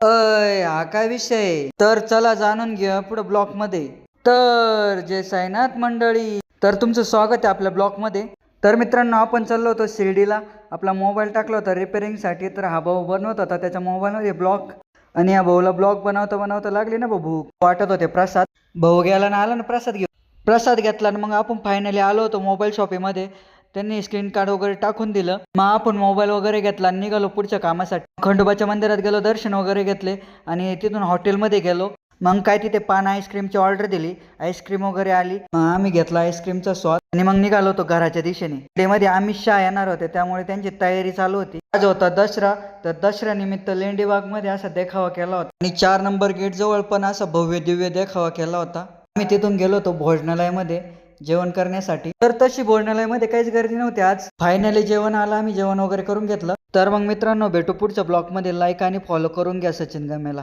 हा काय विषय? तर चला जाणून घेऊया पुढे ब्लॉक मध्ये. तर जय साईनाथ मंडळी, तर तुमचं स्वागत आहे आपल्या ब्लॉक मध्ये. तर मित्रांनो, आपण चाललो होतो शिर्डीला. आपला मोबाईल टाकला होता रिपेअरिंग साठी. तर हा भाऊ बनवत होता त्याच्या मोबाईल मध्ये ब्लॉक. आणि या भाऊला ब्लॉग बनवता बनवता लागली ना भूक, वाटत होते प्रसाद. भाऊ गेला ना, आला ना प्रसाद घेऊन. प्रसाद घेतला आणि मग आपण फायनली आलो होतो मोबाईल शॉपीमध्ये. त्यांनी स्क्रीन कार्ड वगैरे टाकून दिलं. मग आपण मोबाईल वगैरे घेतला आणि निघालो पुढच्या कामासाठी. खंडोबाच्या मंदिरात गेलो, दर्शन वगैरे घेतले आणि तिथून हॉटेलमध्ये गेलो. मग काय तिथे पान आईस्क्रीमची ऑर्डर दिली, आईस्क्रीम वगैरे आली. मग आम्ही घेतला आईस्क्रीमचा स्वाद आणि मग निघालो होतो घराच्या दिशेने. त्यामध्ये अमित शहा येणार होते, त्यामुळे त्यांची तयारी चालू होती. आज होता दसरा, तर दसऱ्यानिमित्त लेंडीबाग मध्ये असा देखावा केला होता आणि 4 नंबर गेट जवळ पण असा भव्य दिव्य देखावा केला होता. आम्ही तिथून गेलो होतो भोजनालयामध्ये जेवण करण्यासाठी. तर तशी भोजनालयामध्ये काहीच गर्दी नव्हती आज. फायनली जेवण आलं, आम्ही जेवण वगैरे करून घेतलं. तर मग मित्रांनो, भेटू पुढच्या ब्लॉग मध्ये. लाईक आणि फॉलो करून घ्या सचिन गमेला.